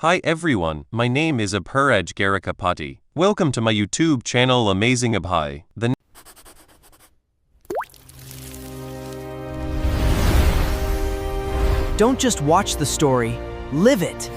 Hi everyone, my name is Abhiraj Garikapati. Welcome to my YouTube channel Amazing Abhay. The Don't just watch the story, live it.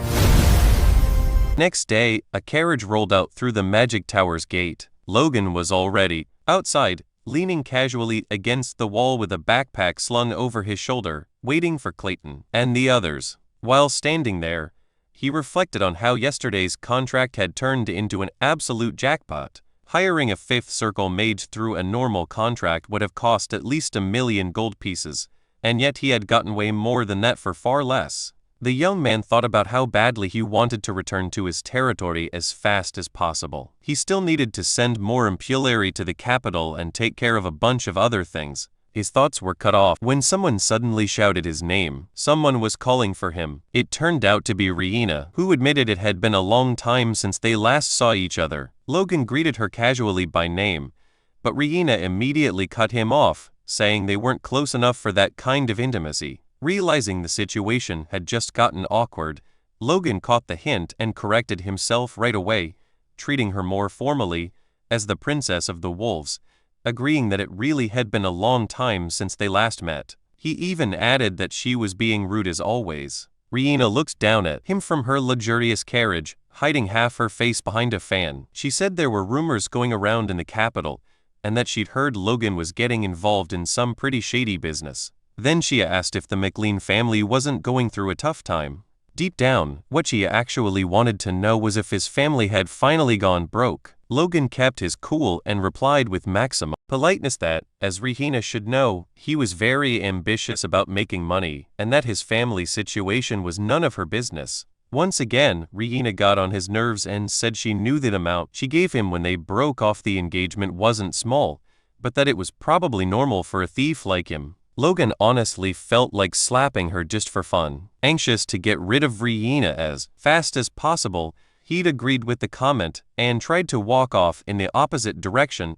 next day, a carriage rolled out through the Magic Tower's gate. Logan was already outside, leaning casually against the wall with a backpack slung over his shoulder, waiting for Clayton and the others. While standing there, he reflected on how yesterday's contract had turned into an absolute jackpot. Hiring a fifth circle mage through a normal contract would have cost at least 1 million gold pieces, and yet he had gotten way more than that for far less. The young man thought about how badly he wanted to return to his territory as fast as possible. He still needed to send more impulleri to the capital and take care of a bunch of other things. His thoughts were cut off when someone suddenly shouted his name. Someone was calling for him. It turned out to be Riina, who admitted it had been a long time since they last saw each other. Logan greeted her casually by name, but Riina immediately cut him off, saying they weren't close enough for that kind of intimacy. Realizing the situation had just gotten awkward, Logan caught the hint and corrected himself right away, treating her more formally as the Princess of the Wolves, agreeing that it really had been a long time since they last met. He even added that she was being rude as always. Riina looked down at him from her luxurious carriage, hiding half her face behind a fan. She said there were rumors going around in the capital, and that she'd heard Logan was getting involved in some pretty shady business. Then she asked if the McLean family wasn't going through a tough time. Deep down, what she actually wanted to know was if his family had finally gone broke. Logan kept his cool and replied with maximum politeness that, as Riina should know, he was very ambitious about making money, and that his family situation was none of her business. Once again, Riina got on his nerves and said she knew the amount she gave him when they broke off the engagement wasn't small, but that it was probably normal for a thief like him. Logan honestly felt like slapping her just for fun. Anxious to get rid of Riina as fast as possible, he'd agreed with the comment and tried to walk off in the opposite direction,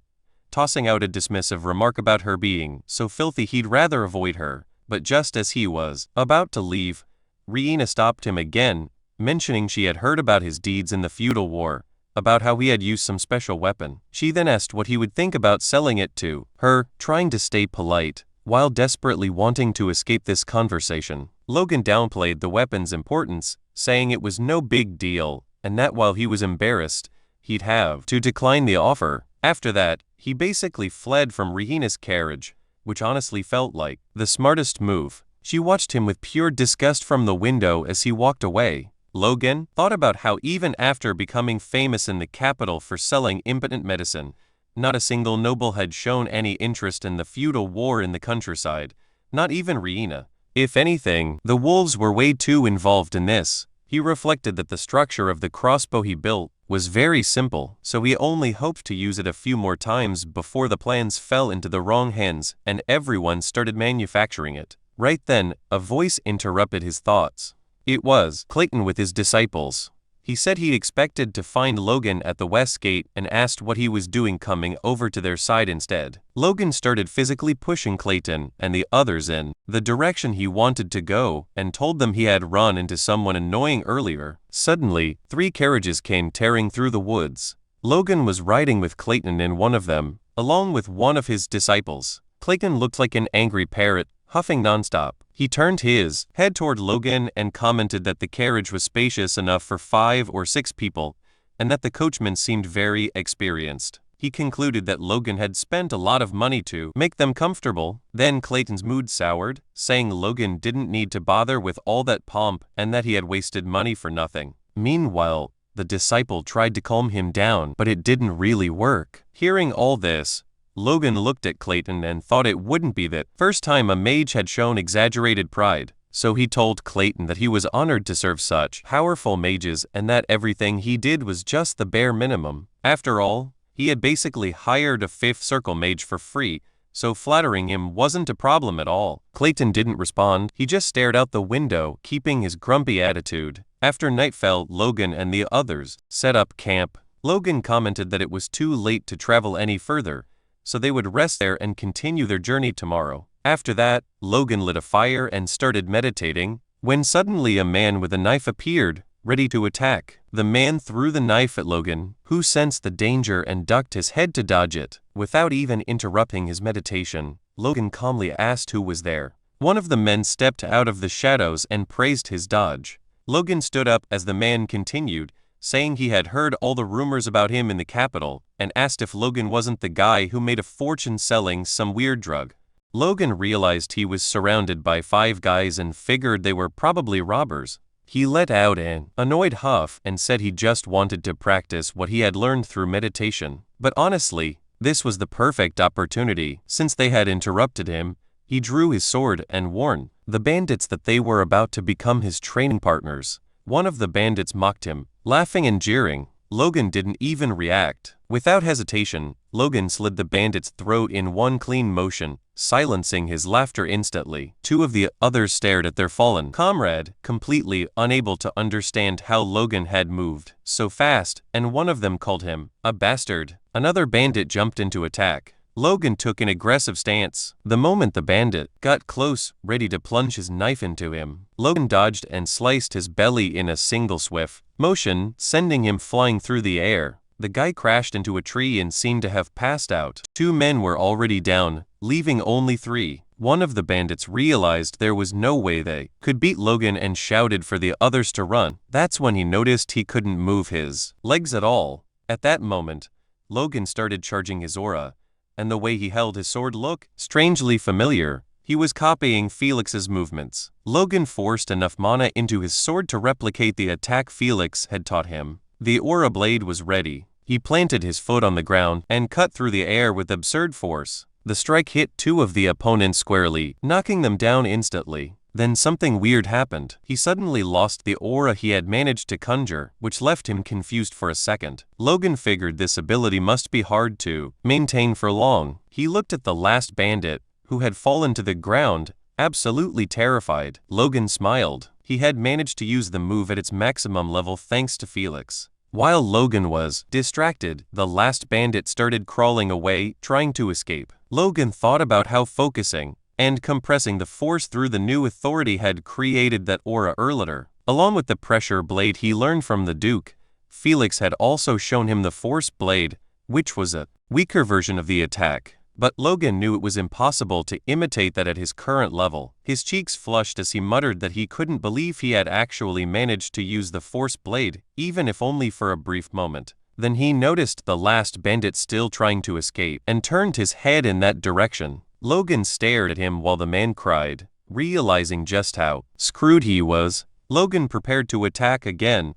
tossing out a dismissive remark about her being so filthy he'd rather avoid her. But just as he was about to leave, Riina stopped him again, mentioning she had heard about his deeds in the feudal war, about how he had used some special weapon. She then asked what he would think about selling it to her, trying to stay polite while desperately wanting to escape this conversation. Logan downplayed the weapon's importance, saying it was no big deal, and that while he was embarrassed, he'd have to decline the offer. After that, he basically fled from Riina's carriage, which honestly felt like the smartest move. She watched him with pure disgust from the window as he walked away. Logan thought about how even after becoming famous in the capital for selling impotent medicine, not a single noble had shown any interest in the feudal war in the countryside, not even Riina. If anything, the wolves were way too involved in this. He reflected that the structure of the crossbow he built was very simple, so he only hoped to use it a few more times before the plans fell into the wrong hands and everyone started manufacturing it. Right then, a voice interrupted his thoughts. It was Clayton with his disciples. He said he expected to find Logan at the west gate and asked what he was doing coming over to their side instead. Logan started physically pushing Clayton and the others in the direction he wanted to go and told them he had run into someone annoying earlier. Suddenly, 3 carriages came tearing through the woods. Logan was riding with Clayton in one of them, along with one of his disciples. Clayton looked like an angry parrot, huffing nonstop. He turned his head toward Logan and commented that the carriage was spacious enough for 5 or 6 people, and that the coachman seemed very experienced. He concluded that Logan had spent a lot of money to make them comfortable. Then Clayton's mood soured, saying Logan didn't need to bother with all that pomp and that he had wasted money for nothing. Meanwhile, the disciple tried to calm him down, but it didn't really work. Hearing all this, Logan looked at Clayton and thought it wouldn't be the first time a mage had shown exaggerated pride, so he told Clayton that he was honored to serve such powerful mages and that everything he did was just the bare minimum. After all, he had basically hired a 5th circle mage for free, so flattering him wasn't a problem at all. Clayton didn't respond, he just stared out the window, keeping his grumpy attitude. After night fell, Logan and the others set up camp. Logan commented that it was too late to travel any further, so they would rest there and continue their journey tomorrow. After that, Logan lit a fire and started meditating, when suddenly a man with a knife appeared, ready to attack. The man threw the knife at Logan, who sensed the danger and ducked his head to dodge it. Without even interrupting his meditation, Logan calmly asked who was there. One of the men stepped out of the shadows and praised his dodge. Logan stood up as the man continued, saying he had heard all the rumors about him in the capital, and asked if Logan wasn't the guy who made a fortune selling some weird drug. Logan realized he was surrounded by 5 guys and figured they were probably robbers. He let out an annoyed huff and said he just wanted to practice what he had learned through meditation. But honestly, this was the perfect opportunity. Since they had interrupted him, he drew his sword and warned the bandits that they were about to become his training partners. One of the bandits mocked him, laughing and jeering. Logan didn't even react. Without hesitation, Logan slid the bandit's throat in one clean motion, silencing his laughter instantly. 2 of the others stared at their fallen comrade, completely unable to understand how Logan had moved so fast, and one of them called him a bastard. Another bandit jumped into attack. Logan took an aggressive stance. The moment the bandit got close, ready to plunge his knife into him, Logan dodged and sliced his belly in a single swift motion, sending him flying through the air. The guy crashed into a tree and seemed to have passed out. 2 men were already down, leaving only 3. One of the bandits realized there was no way they could beat Logan and shouted for the others to run. That's when he noticed he couldn't move his legs at all. At that moment, Logan started charging his aura, and the way he held his sword looked strangely familiar. He was copying Felix's movements. Logan forced enough mana into his sword to replicate the attack Felix had taught him. The aura blade was ready. He planted his foot on the ground and cut through the air with absurd force. The strike hit 2 of the opponents squarely, knocking them down instantly. Then something weird happened. He suddenly lost the aura he had managed to conjure, which left him confused for a second. Logan figured this ability must be hard to maintain for long. He looked at the last bandit, who had fallen to the ground, absolutely terrified. Logan smiled. He had managed to use the move at its maximum level thanks to Felix. While Logan was distracted, the last bandit started crawling away, trying to escape. Logan thought about how focusing and compressing the force through the new authority had created that aura earlier. Along with the pressure blade he learned from the Duke, Felix had also shown him the force blade, which was a weaker version of the attack. But Logan knew it was impossible to imitate that at his current level. His cheeks flushed as he muttered that he couldn't believe he had actually managed to use the force blade, even if only for a brief moment. Then he noticed the last bandit still trying to escape, and turned his head in that direction. Logan stared at him while the man cried. Realizing just how screwed he was, Logan prepared to attack again,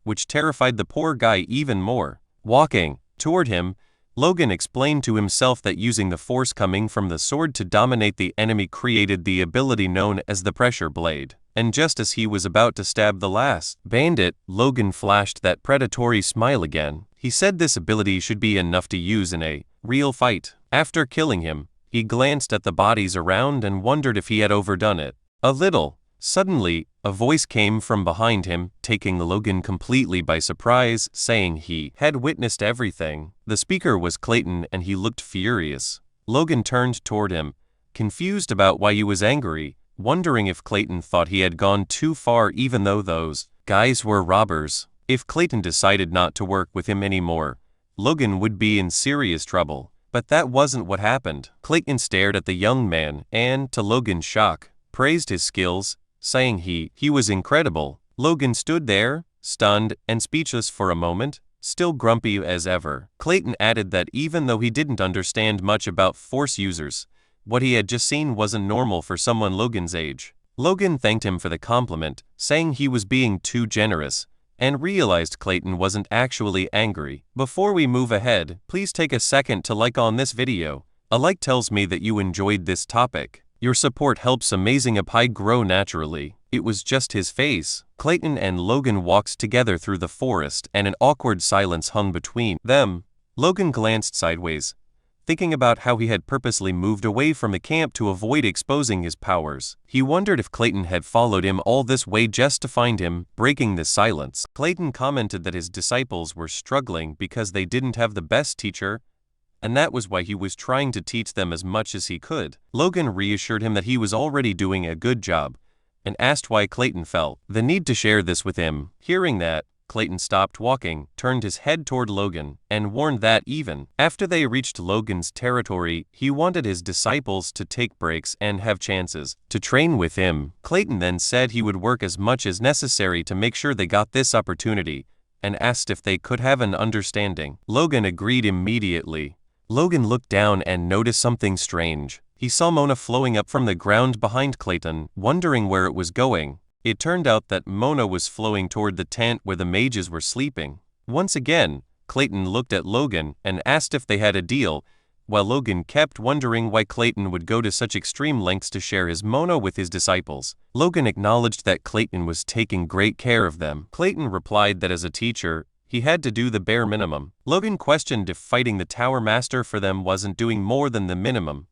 which terrified the poor guy even more. Walking toward him, Logan explained to himself that using the force coming from the sword to dominate the enemy created the ability known as the pressure blade. And just as he was about to stab the last bandit, Logan flashed that predatory smile again. He said this ability should be enough to use in a real fight. After killing him, he glanced at the bodies around and wondered if he had overdone it a little. Suddenly, a voice came from behind him, taking Logan completely by surprise, saying he had witnessed everything. The speaker was Clayton and he looked furious. Logan turned toward him, confused about why he was angry, wondering if Clayton thought he had gone too far even though those guys were robbers. If Clayton decided not to work with him anymore, Logan would be in serious trouble. But that wasn't what happened. Clayton stared at the young man and, to Logan's shock, praised his skills, saying he was incredible. Logan stood there, stunned and speechless for a moment, still grumpy as ever. Clayton added that even though he didn't understand much about force users, what he had just seen wasn't normal for someone Logan's age. Logan thanked him for the compliment, saying he was being too generous, and realized Clayton wasn't actually angry. Before we move ahead, please take a second to like on this video. A like tells me that you enjoyed this topic. Your support helps Amazing Apai grow naturally. It was just his face. Clayton and Logan walked together through the forest and an awkward silence hung between them. Logan glanced sideways, thinking about how he had purposely moved away from the camp to avoid exposing his powers. He wondered if Clayton had followed him all this way just to find him. Breaking the silence, Clayton commented that his disciples were struggling because they didn't have the best teacher, and that was why he was trying to teach them as much as he could. Logan reassured him that he was already doing a good job, and asked why Clayton felt the need to share this with him. Hearing that, Clayton stopped walking, turned his head toward Logan, and warned that even after they reached Logan's territory, he wanted his disciples to take breaks and have chances to train with him. Clayton then said he would work as much as necessary to make sure they got this opportunity, and asked if they could have an understanding. Logan agreed immediately. Logan looked down and noticed something strange. He saw Mona flowing up from the ground behind Clayton, wondering where it was going. It turned out that Mona was flowing toward the tent where the mages were sleeping. Once again, Clayton looked at Logan and asked if they had a deal, while Logan kept wondering why Clayton would go to such extreme lengths to share his Mona with his disciples. Logan acknowledged that Clayton was taking great care of them. Clayton replied that as a teacher, he had to do the bare minimum. Logan questioned if fighting the Tower Master for them wasn't doing more than the minimum,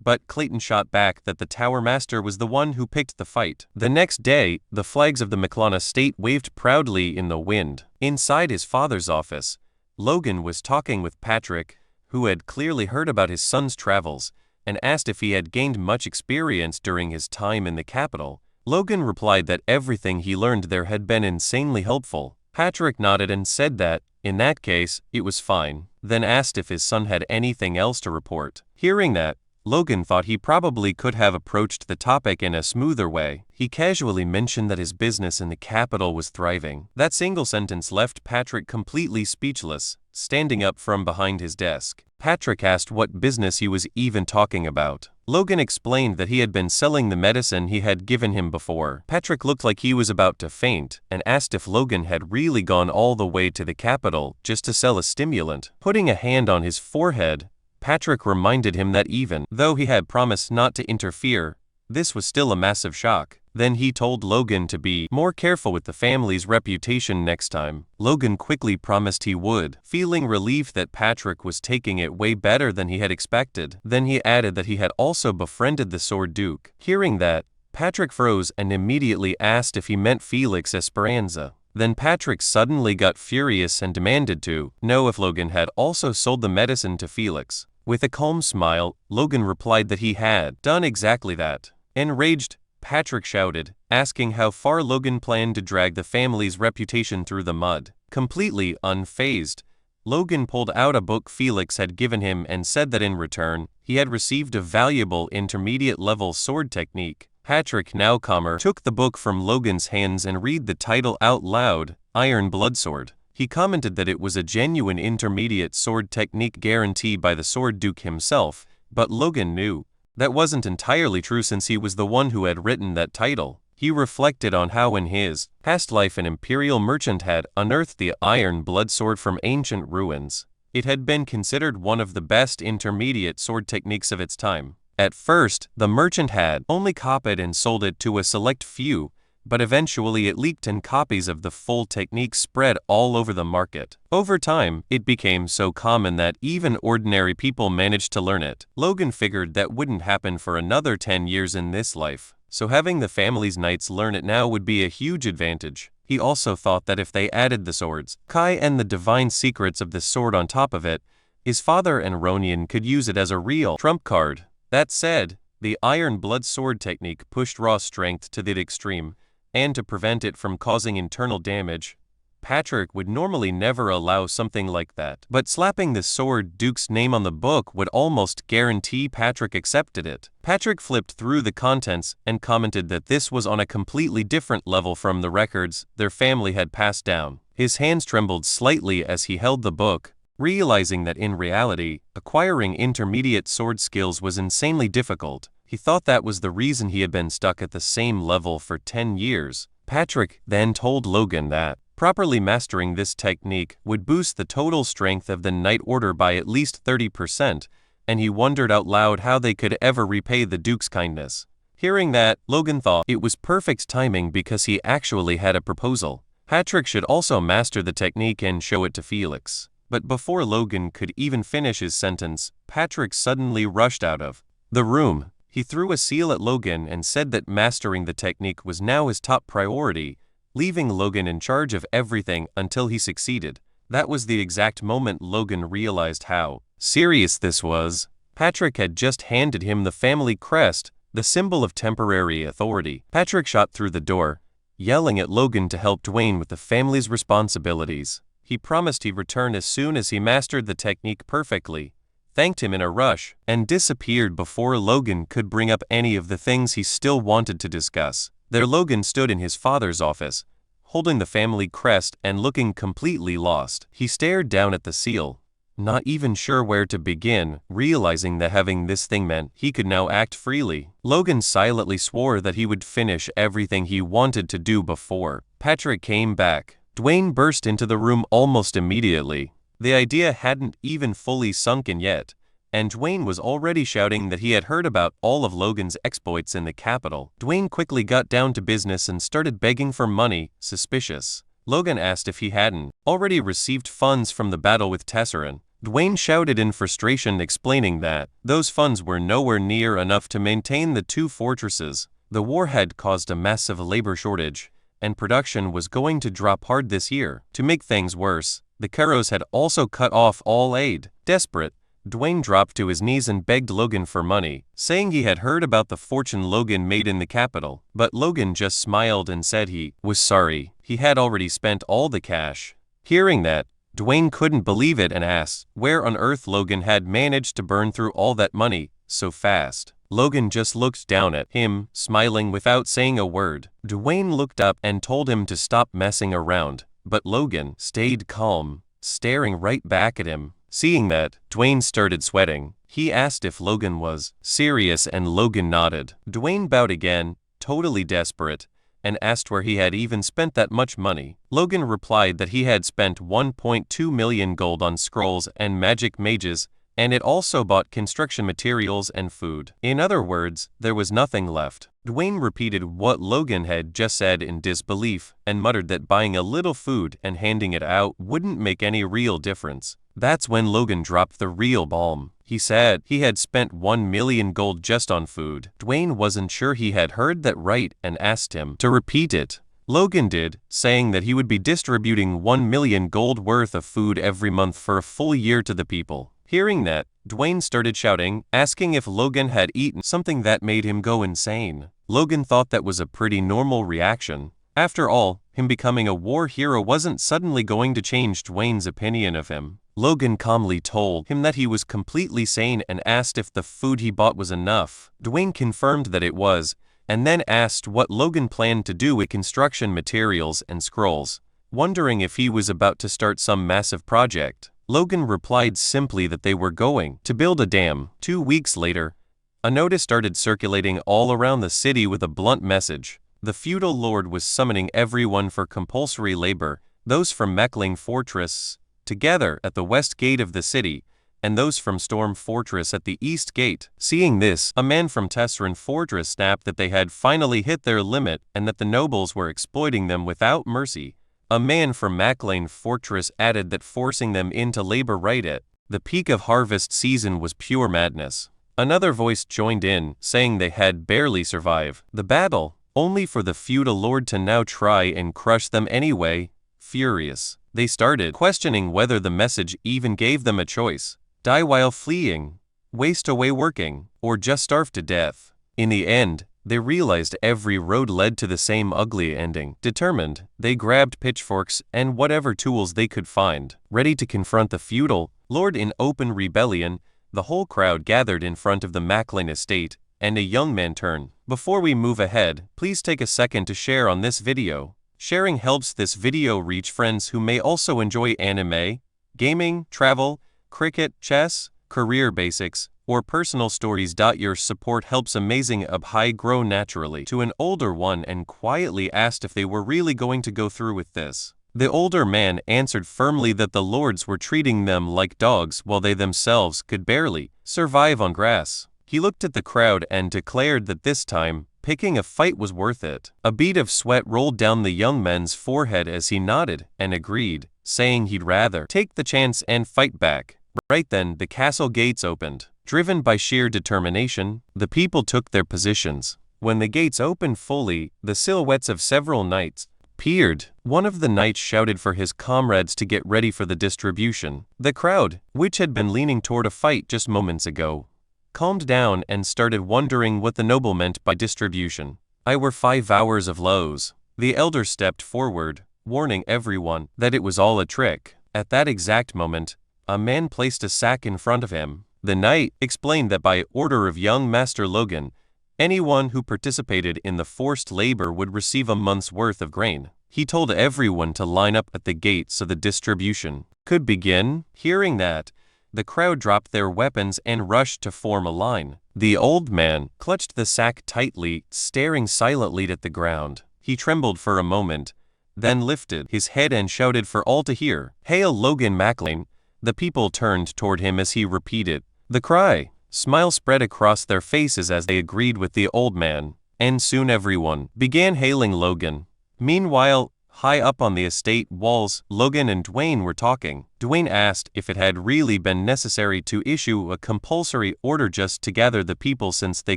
but Clayton shot back that the Tower Master was the one who picked the fight. The next day, the flags of the Maclana state waved proudly in the wind. Inside his father's office, Logan was talking with Patrick, who had clearly heard about his son's travels, and asked if he had gained much experience during his time in the capital. Logan replied that everything he learned there had been insanely helpful. Patrick nodded and said that, in that case, it was fine, then asked if his son had anything else to report. Hearing that, Logan thought he probably could have approached the topic in a smoother way. He casually mentioned that his business in the capital was thriving. That single sentence left Patrick completely speechless, standing up from behind his desk. Patrick asked what business he was even talking about. Logan explained that he had been selling the medicine he had given him before. Patrick looked like he was about to faint and asked if Logan had really gone all the way to the capital just to sell a stimulant. Putting a hand on his forehead, Patrick reminded him that even though he had promised not to interfere, this was still a massive shock. Then he told Logan to be more careful with the family's reputation next time. Logan quickly promised he would, feeling relief that Patrick was taking it way better than he had expected. Then he added that he had also befriended the Sword Duke. Hearing that, Patrick froze and immediately asked if he meant Felix Esperanza. Then Patrick suddenly got furious and demanded to know if Logan had also sold the medicine to Felix. With a calm smile, Logan replied that he had done exactly that. Enraged, Patrick shouted, asking how far Logan planned to drag the family's reputation through the mud. Completely unfazed, Logan pulled out a book Felix had given him and said that in return, he had received a valuable intermediate-level sword technique. Patrick, now calmer, took the book from Logan's hands and read the title out loud, Iron Bloodsword. He commented that it was a genuine intermediate sword technique guaranteed by the Sword Duke himself, but Logan knew that wasn't entirely true since he was the one who had written that title. He reflected on how in his past life an imperial merchant had unearthed the Iron Bloodsword from ancient ruins. It had been considered one of the best intermediate sword techniques of its time. At first, the merchant had only copied and sold it to a select few, but eventually it leaked and copies of the full technique spread all over the market. Over time, it became so common that even ordinary people managed to learn it. Logan figured that wouldn't happen for another 10 years in this life, so having the family's knights learn it now would be a huge advantage. He also thought that if they added the swords, Kai and the divine secrets of the sword on top of it, his father and Ronian could use it as a real trump card. That said, the Iron Blood sword technique pushed raw strength to the extreme, and to prevent it from causing internal damage, Patrick would normally never allow something like that. But slapping the Sword Duke's name on the book would almost guarantee Patrick accepted it. Patrick flipped through the contents and commented that this was on a completely different level from the records their family had passed down. His hands trembled slightly as he held the book, realizing that in reality, acquiring intermediate sword skills was insanely difficult. He thought that was the reason he had been stuck at the same level for 10 years. Patrick then told Logan that properly mastering this technique would boost the total strength of the Knight Order by at least 30%, and he wondered out loud how they could ever repay the Duke's kindness. Hearing that, Logan thought it was perfect timing because he actually had a proposal. Patrick should also master the technique and show it to Felix. But before Logan could even finish his sentence, Patrick suddenly rushed out of the room. He threw a seal at Logan and said that mastering the technique was now his top priority, leaving Logan in charge of everything until he succeeded. That was the exact moment Logan realized how serious this was. Patrick had just handed him the family crest, the symbol of temporary authority. Patrick shot through the door, yelling at Logan to help Dwayne with the family's responsibilities. He promised he'd return as soon as he mastered the technique perfectly, thanked him in a rush, and disappeared before Logan could bring up any of the things he still wanted to discuss. There Logan stood in his father's office, holding the family crest and looking completely lost. He stared down at the seal, not even sure where to begin, realizing that having this thing meant he could now act freely. Logan silently swore that he would finish everything he wanted to do before Patrick came back. Dwayne burst into the room almost immediately. The idea hadn't even fully sunk in yet, and Dwayne was already shouting that he had heard about all of Logan's exploits in the capital. Dwayne quickly got down to business and started begging for money, suspicious. Logan asked if he hadn't already received funds from the battle with Tesseran. Dwayne shouted in frustration, explaining that those funds were nowhere near enough to maintain the two fortresses. The war had caused a massive labor shortage, and production was going to drop hard this year. To make things worse, the Caros had also cut off all aid. Desperate, Dwayne dropped to his knees and begged Logan for money, saying he had heard about the fortune Logan made in the capital. But Logan just smiled and said he was sorry. He had already spent all the cash. Hearing that, Dwayne couldn't believe it and asked where on earth Logan had managed to burn through all that money so fast. Logan just looked down at him, smiling without saying a word. Dwayne looked up and told him to stop messing around, but Logan stayed calm, staring right back at him. Seeing that, Dwayne started sweating. He asked if Logan was serious and Logan nodded. Dwayne bowed again, totally desperate, and asked where he had even spent that much money. Logan replied that he had spent 1.2 million gold on scrolls and magic mages, and it also bought construction materials and food. In other words, there was nothing left. Dwayne repeated what Logan had just said in disbelief, and muttered that buying a little food and handing it out wouldn't make any real difference. That's when Logan dropped the real bomb. He said he had spent 1 million gold just on food. Dwayne wasn't sure he had heard that right and asked him to repeat it. Logan did, saying that he would be distributing 1 million gold worth of food every month for a full year to the people. Hearing that, Dwayne started shouting, asking if Logan had eaten something that made him go insane. Logan thought that was a pretty normal reaction. After all, him becoming a war hero wasn't suddenly going to change Dwayne's opinion of him. Logan calmly told him that he was completely sane and asked if the food he bought was enough. Dwayne confirmed that it was, and then asked what Logan planned to do with construction materials and scrolls, wondering if he was about to start some massive project. Logan replied simply that they were going to build a dam. 2 weeks later, a notice started circulating all around the city with a blunt message. The feudal lord was summoning everyone for compulsory labor, those from Mechlin Fortress, together at the west gate of the city, and those from Storm Fortress at the east gate. Seeing this, a man from Tesseran Fortress snapped that they had finally hit their limit and that the nobles were exploiting them without mercy. A man from Mechlin Fortress added that forcing them into labor right at the peak of harvest season was pure madness. Another voice joined in, saying they had barely survived the battle, only for the feudal lord to now try and crush them anyway. Furious, they started questioning whether the message even gave them a choice: die while fleeing, waste away working, or just starve to death. In the end, they realized every road led to the same ugly ending. Determined, they grabbed pitchforks and whatever tools they could find, ready to confront the feudal lord in open rebellion. The whole crowd gathered in front of the Mechlin estate, and a young man turned. Before we move ahead, please take a second to share on this video. Sharing helps this video reach friends who may also enjoy anime, gaming, travel, cricket, chess, career basics, or personal stories. Your support helps Amazing Abhai grow naturally. To an older one and quietly asked if they were really going to go through with this. The older man answered firmly that the lords were treating them like dogs while they themselves could barely survive on grass. He looked at the crowd and declared that this time, picking a fight was worth it. A bead of sweat rolled down the young man's forehead as he nodded and agreed, saying he'd rather take the chance and fight back. Right then, the castle gates opened. Driven by sheer determination, the people took their positions. When the gates opened fully, the silhouettes of several knights appeared. One of the knights shouted for his comrades to get ready for the distribution. The crowd, which had been leaning toward a fight just moments ago, calmed down and started wondering what the noble meant by distribution. "I were 5 hours of lows." The elder stepped forward, warning everyone that it was all a trick. At that exact moment, a man placed a sack in front of him. The knight explained that by order of young Master Logan, anyone who participated in the forced labor would receive a month's worth of grain. He told everyone to line up at the gate so the distribution could begin. Hearing that, the crowd dropped their weapons and rushed to form a line. The old man clutched the sack tightly, staring silently at the ground. He trembled for a moment, then lifted his head and shouted for all to hear, "Hail Logan Maclean!" The people turned toward him as he repeated the cry. Smile spread across their faces as they agreed with the old man, and soon everyone began hailing Logan. Meanwhile, high up on the estate walls, Logan and Dwayne were talking. Dwayne asked if it had really been necessary to issue a compulsory order just to gather the people since they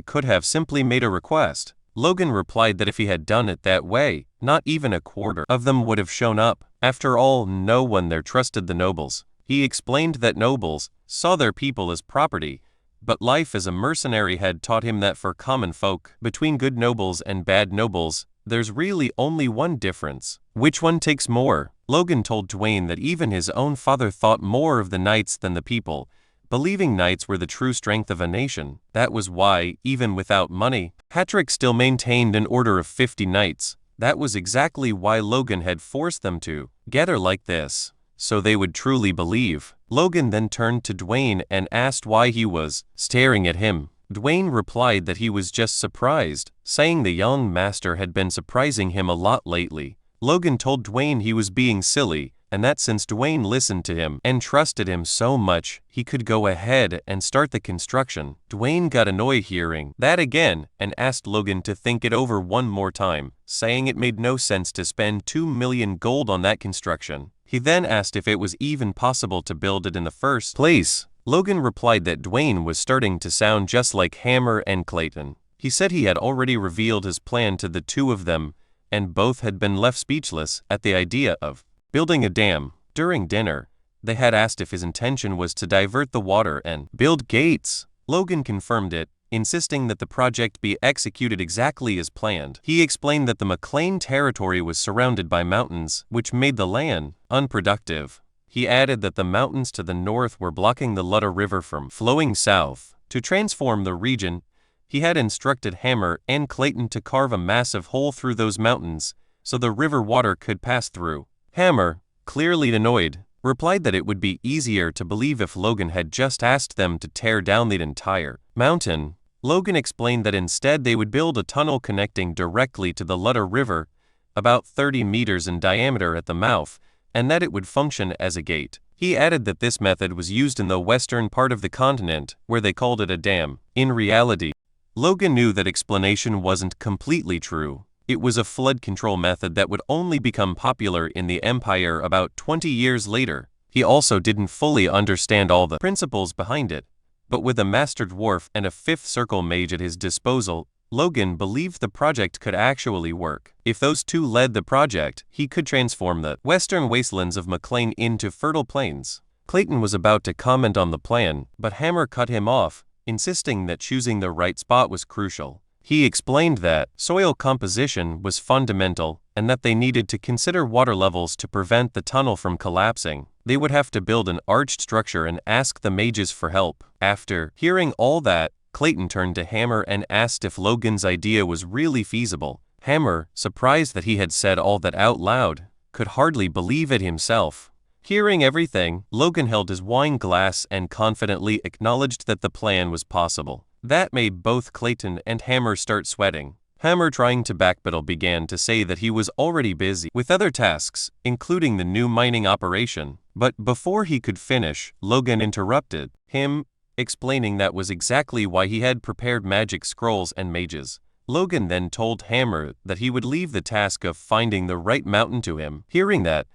could have simply made a request. Logan replied that if he had done it that way, not even a quarter of them would have shown up. After all, no one there trusted the nobles. He explained that nobles saw their people as property, but life as a mercenary had taught him that for common folk, between good nobles and bad nobles, there's really only one difference. Which one takes more? Logan told Dwayne that even his own father thought more of the knights than the people, believing knights were the true strength of a nation. That was why, even without money, Patrick still maintained an order of 50 knights. That was exactly why Logan had forced them to gather like this, so they would truly believe. Logan then turned to Dwayne and asked why he was staring at him. Dwayne replied that he was just surprised, saying the young master had been surprising him a lot lately. Logan told Dwayne he was being silly, and that since Dwayne listened to him and trusted him so much, he could go ahead and start the construction. Dwayne got annoyed hearing that again and asked Logan to think it over one more time, saying it made no sense to spend 2 million gold on that construction. He then asked if it was even possible to build it in the first place. Logan replied that Dwayne was starting to sound just like Hammer and Clayton. He said he had already revealed his plan to the two of them, and both had been left speechless at the idea of building a dam. During dinner, they had asked if his intention was to divert the water and build gates. Logan confirmed it, insisting that the project be executed exactly as planned. He explained that the McLean territory was surrounded by mountains, which made the land unproductive. He added that the mountains to the north were blocking the Ludder River from flowing south. To transform the region, he had instructed Hammer and Clayton to carve a massive hole through those mountains so the river water could pass through. Hammer, clearly annoyed, replied that it would be easier to believe if Logan had just asked them to tear down the entire mountain. Logan explained that instead they would build a tunnel connecting directly to the Ludder River, about 30 meters in diameter at the mouth, and that it would function as a gate. He added that this method was used in the western part of the continent, where they called it a dam. In reality, Logan knew that explanation wasn't completely true. It was a flood control method that would only become popular in the Empire about 20 years later. He also didn't fully understand all the principles behind it, but with a master dwarf and a fifth circle mage at his disposal, Logan believed the project could actually work. If those two led the project, he could transform the western wastelands of McLean into fertile plains. Clayton was about to comment on the plan, but Hammer cut him off, insisting that choosing the right spot was crucial. He explained that soil composition was fundamental and that they needed to consider water levels to prevent the tunnel from collapsing. They would have to build an arched structure and ask the mages for help. After hearing all that, Clayton turned to Hammer and asked if Logan's idea was really feasible. Hammer, surprised that he had said all that out loud, could hardly believe it himself. Hearing everything, Logan held his wine glass and confidently acknowledged that the plan was possible. That made both Clayton and Hammer start sweating. Hammer, trying to backpedal, began to say that he was already busy with other tasks, including the new mining operation. But before he could finish, Logan interrupted him, explaining that was exactly why he had prepared magic scrolls and mages. Logan then told Hammer that he would leave the task of finding the right mountain to him. Hearing that,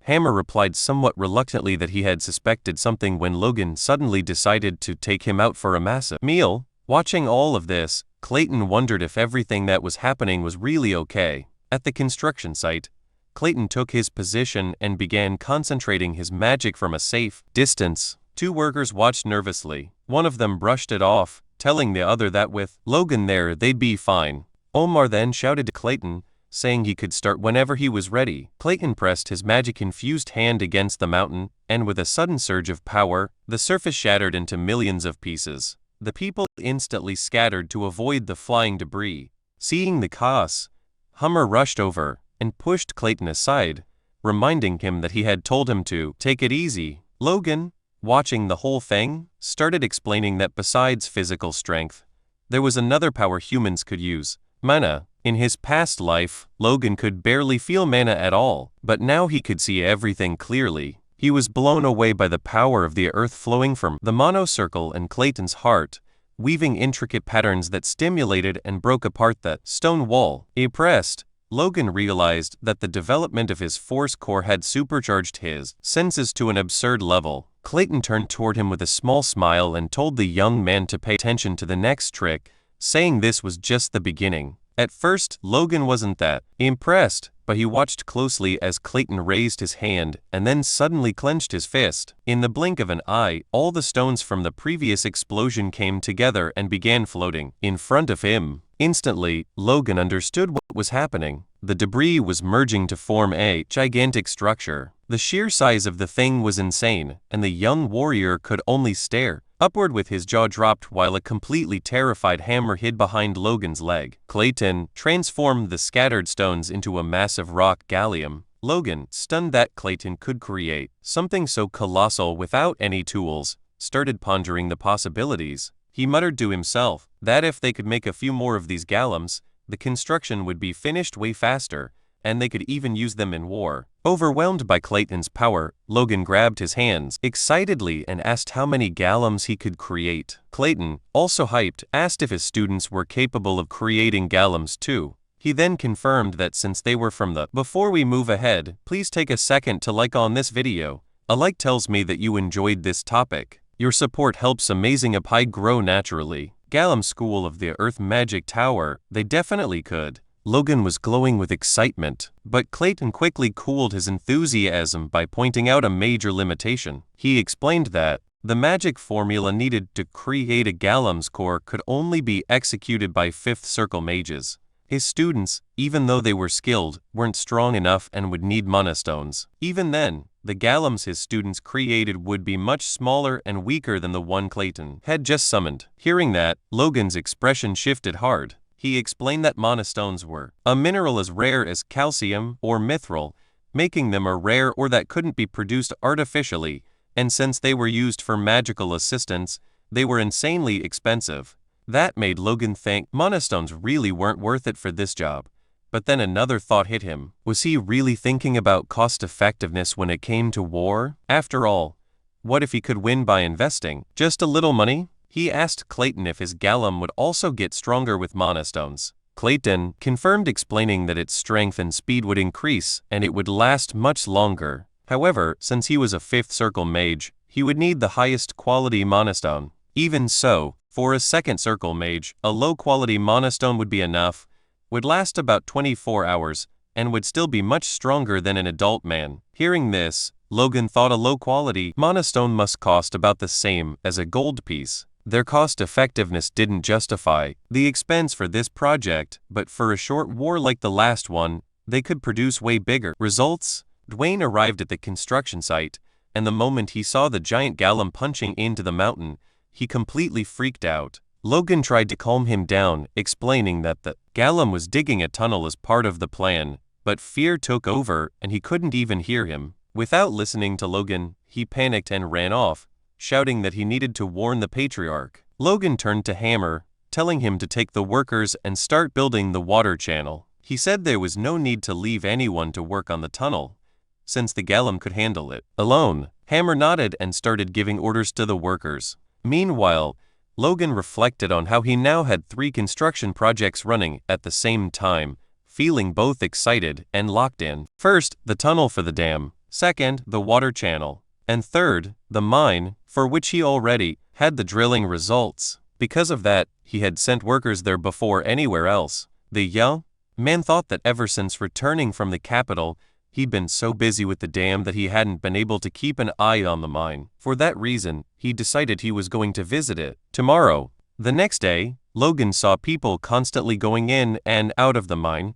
Hammer replied somewhat reluctantly that he had suspected something when Logan suddenly decided to take him out for a massive meal. Watching all of this, Clayton wondered if everything that was happening was really okay. At the construction site, Clayton took his position and began concentrating his magic from a safe distance. Two workers watched nervously. One of them brushed it off, telling the other that with Logan there they'd be fine. Omar then shouted to Clayton, saying he could start whenever he was ready. Clayton pressed his magic-infused hand against the mountain, and with a sudden surge of power, the surface shattered into millions of pieces. The people instantly scattered to avoid the flying debris. Seeing the chaos, Hummer rushed over and pushed Clayton aside, reminding him that he had told him to take it easy. Logan, watching the whole thing, started explaining that besides physical strength, there was another power humans could use: mana. In his past life, Logan could barely feel mana at all, but now he could see everything clearly. He was blown away by the power of the earth flowing from the monocircle and Clayton's heart, weaving intricate patterns that stimulated and broke apart the stone wall. Impressed, Logan realized that the development of his force core had supercharged his senses to an absurd level. Clayton turned toward him with a small smile and told the young man to pay attention to the next trick, saying this was just the beginning. At first, Logan wasn't that impressed, but he watched closely as Clayton raised his hand and then suddenly clenched his fist. In the blink of an eye, all the stones from the previous explosion came together and began floating in front of him. Instantly, Logan understood what was happening. The debris was merging to form a gigantic structure. The sheer size of the thing was insane, and the young warrior could only stare upward with his jaw dropped while a completely terrified Hammer hid behind Logan's leg. Clayton transformed the scattered stones into a massive rock gallium. Logan, stunned that Clayton could create something so colossal without any tools, started pondering the possibilities. He muttered to himself that if they could make a few more of these galliums, the construction would be finished way faster, and they could even use them in war. Overwhelmed by Clayton's power, Logan grabbed his hands excitedly and asked how many galliums he could create. Clayton, also hyped, asked if his students were capable of creating galliums too. He then confirmed that since they were from the Before we move ahead, please take a second to like on this video. A like tells me that you enjoyed this topic. Your support helps Amazing Apai grow naturally. Gallium School of the Earth Magic Tower, they definitely could. Logan was glowing with excitement, but Clayton quickly cooled his enthusiasm by pointing out a major limitation. He explained that the magic formula needed to create a Gallium's core could only be executed by Fifth Circle mages. His students, even though they were skilled, weren't strong enough and would need mana stones. Even then, the Galliums his students created would be much smaller and weaker than the one Clayton had just summoned. Hearing that, Logan's expression shifted hard. He explained that mana stones were a mineral as rare as calcium or mithril, making them a rare or that couldn't be produced artificially, and since they were used for magical assistance, they were insanely expensive. That made Logan think mana stones really weren't worth it for this job. But then another thought hit him. Was he really thinking about cost-effectiveness when it came to war? After all, what if he could win by investing just a little money? He asked Clayton if his Gallium would also get stronger with mana stones. Clayton confirmed, explaining that its strength and speed would increase and it would last much longer. However, since he was a Fifth Circle mage, he would need the highest quality mana stone. Even so, for a Second Circle mage, a low-quality mana stone would be enough, would last about 24 hours, and would still be much stronger than an adult man. Hearing this, Logan thought a low-quality mana stone must cost about the same as a gold piece. Their cost-effectiveness didn't justify the expense for this project, but for a short war like the last one, they could produce way bigger results. Dwayne arrived at the construction site, and the moment he saw the giant Gallium punching into the mountain, he completely freaked out. Logan tried to calm him down, explaining that the Gallium was digging a tunnel as part of the plan, but fear took over and he couldn't even hear him. Without listening to Logan, he panicked and ran off, shouting that he needed to warn the Patriarch. Logan turned to Hammer, telling him to take the workers and start building the water channel. He said there was no need to leave anyone to work on the tunnel, since the Gallium could handle it alone. Hammer nodded and started giving orders to the workers. Meanwhile, Logan reflected on how he now had 3 construction projects running at the same time, feeling both excited and locked in. First, the tunnel for the dam. Second, the water channel. And third, the mine, for which he already had the drilling results. Because of that, he had sent workers there before anywhere else. The young man thought that ever since returning from the capital, he'd been so busy with the dam that he hadn't been able to keep an eye on the mine. For that reason, he decided he was going to visit it tomorrow. The next day, Logan saw people constantly going in and out of the mine,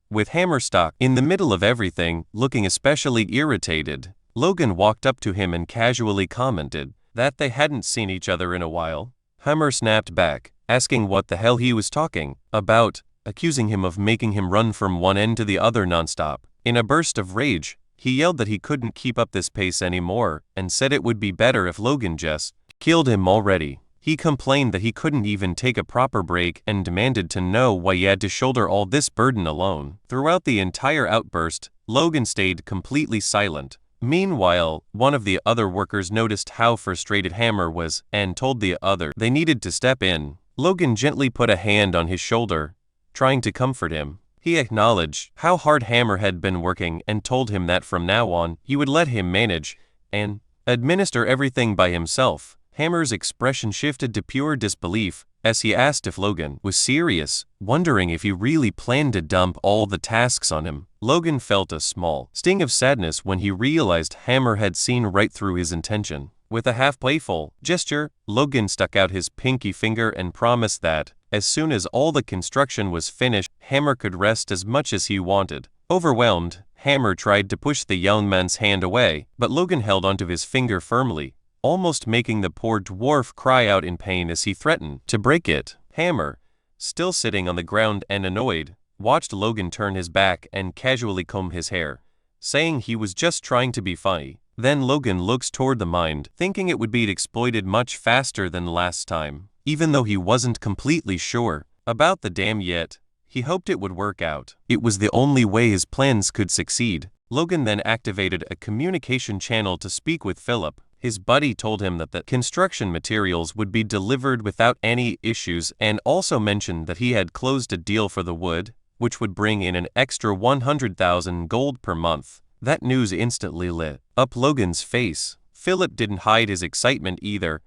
with Hammer stuck in the middle of everything, looking especially irritated. Logan walked up to him and casually commented that they hadn't seen each other in a while. Hammer snapped back, asking what the hell he was talking about, accusing him of making him run from one end to the other nonstop. In a burst of rage, he yelled that he couldn't keep up this pace anymore and said it would be better if Logan just killed him already. He complained that he couldn't even take a proper break and demanded to know why he had to shoulder all this burden alone. Throughout the entire outburst, Logan stayed completely silent. Meanwhile, one of the other workers noticed how frustrated Hammer was and told the other they needed to step in. Logan gently put a hand on his shoulder, trying to comfort him. He acknowledged how hard Hammer had been working and told him that from now on, he would let him manage and administer everything by himself. Hammer's expression shifted to pure disbelief as he asked if Logan was serious, wondering if he really planned to dump all the tasks on him. Logan felt a small sting of sadness when he realized Hammer had seen right through his intention. With a half-playful gesture, Logan stuck out his pinky finger and promised that, as soon as all the construction was finished, Hammer could rest as much as he wanted. Overwhelmed, Hammer tried to push the young man's hand away, but Logan held onto his finger firmly, almost making the poor dwarf cry out in pain as he threatened to break it. Hammer, still sitting on the ground and annoyed, watched Logan turn his back and casually comb his hair, saying he was just trying to be funny. Then Logan looks toward the mine, thinking it would be exploited much faster than last time. Even though he wasn't completely sure about the dam yet, he hoped it would work out. It was the only way his plans could succeed. Logan then activated a communication channel to speak with Philip. His buddy told him that the construction materials would be delivered without any issues and also mentioned that he had closed a deal for the wood, which would bring in an extra 100,000 gold per month. That news instantly lit up Logan's face. Philip didn't hide his excitement either,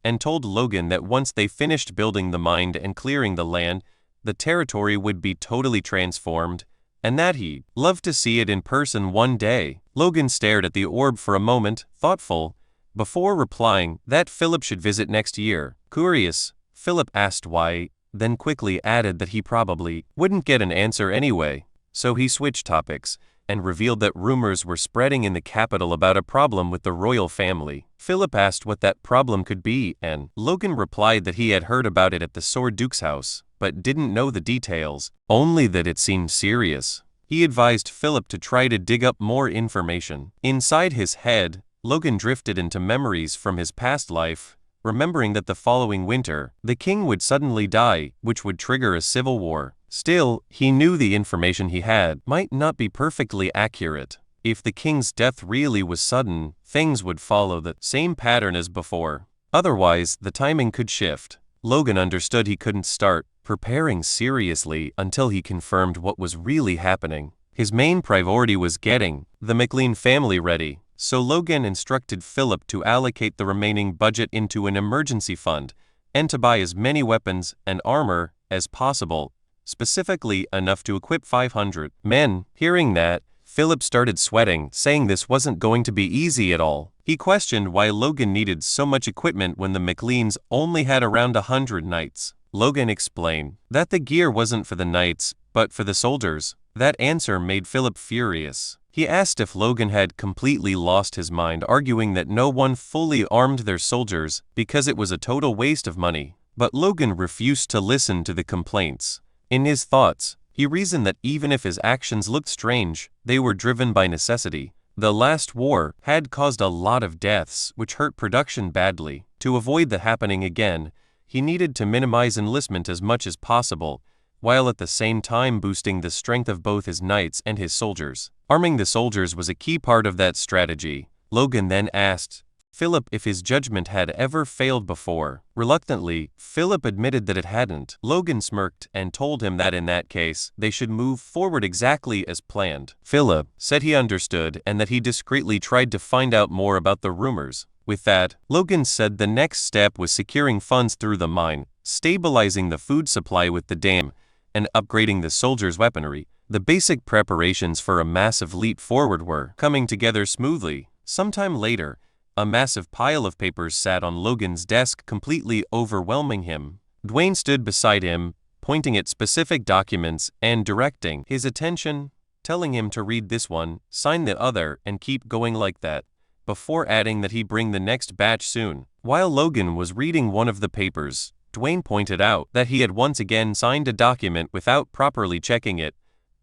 and told Logan that once they finished building the mine and clearing the land, the territory would be totally transformed, and that he'd love to see it in person one day. Logan stared at the orb for a moment, thoughtful, before replying that Philip should visit next year. Curious, Philip asked why, then quickly added that he probably wouldn't get an answer anyway. So he switched topics and revealed that rumors were spreading in the capital about a problem with the royal family. Philip asked what that problem could be, and Logan replied that he had heard about it at the Sword Duke's house, but didn't know the details, only that it seemed serious. He advised Philip to try to dig up more information. Inside his head, Logan drifted into memories from his past life, remembering that the following winter, the king would suddenly die, which would trigger a civil war. Still, he knew the information he had might not be perfectly accurate. If the king's death really was sudden, things would follow the same pattern as before. Otherwise, the timing could shift. Logan understood he couldn't start preparing seriously until he confirmed what was really happening. His main priority was getting the McLean family ready. So Logan instructed Philip to allocate the remaining budget into an emergency fund and to buy as many weapons and armor as possible, specifically enough to equip 500 men. Hearing that, Philip started sweating, saying this wasn't going to be easy at all. He questioned why Logan needed so much equipment when the McLeans only had around 100 knights. Logan explained that the gear wasn't for the knights, but for the soldiers. That answer made Philip furious. He asked if Logan had completely lost his mind, arguing that no one fully armed their soldiers because it was a total waste of money. But Logan refused to listen to the complaints. In his thoughts, he reasoned that even if his actions looked strange, they were driven by necessity. The last war had caused a lot of deaths, which hurt production badly. To avoid that happening again, he needed to minimize enlistment as much as possible, while at the same time boosting the strength of both his knights and his soldiers. Arming the soldiers was a key part of that strategy. Logan then asked Philip if his judgment had ever failed before. Reluctantly, Philip admitted that it hadn't. Logan smirked and told him that in that case, they should move forward exactly as planned. Philip said he understood and that he discreetly tried to find out more about the rumors. With that, Logan said the next step was securing funds through the mine, stabilizing the food supply with the dam, and upgrading the soldiers' weaponry. The basic preparations for a massive leap forward were coming together smoothly. Sometime later, a massive pile of papers sat on Logan's desk, completely overwhelming him. Dwayne stood beside him, pointing at specific documents and directing his attention, telling him to read this one, sign the other, and keep going like that, before adding that he'd bring the next batch soon. While Logan was reading one of the papers, Dwayne pointed out that he had once again signed a document without properly checking it,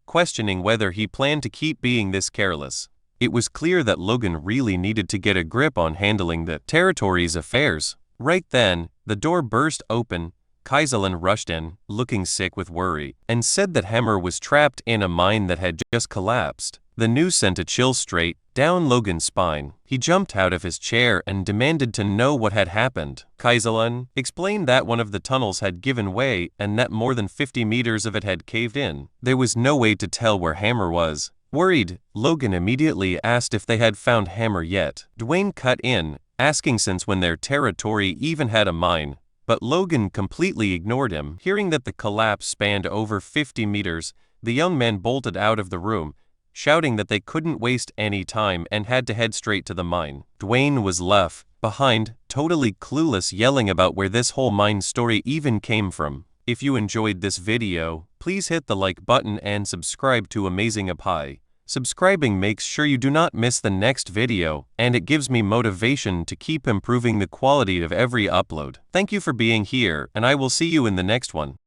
questioning whether he planned to keep being this careless. It was clear that Logan really needed to get a grip on handling the territory's affairs. Right then, the door burst open. Kaiserlin rushed in, looking sick with worry, and said that Hammer was trapped in a mine that had just collapsed. The news sent a chill straight down Logan's spine. He jumped out of his chair and demanded to know what had happened. Kaiserlin explained that one of the tunnels had given way and that more than 50 meters of it had caved in. There was no way to tell where Hammer was. Worried, Logan immediately asked if they had found Hammer yet. Dwayne cut in, asking since when their territory even had a mine. But Logan completely ignored him. Hearing that the collapse spanned over 50 meters, the young man bolted out of the room, shouting that they couldn't waste any time and had to head straight to the mine. Dwayne was left behind, totally clueless, yelling about where this whole mine story even came from. If you enjoyed this video, please hit the like button and subscribe to Amazing Apai. Subscribing makes sure you do not miss the next video, and it gives me motivation to keep improving the quality of every upload. Thank you for being here, and I will see you in the next one.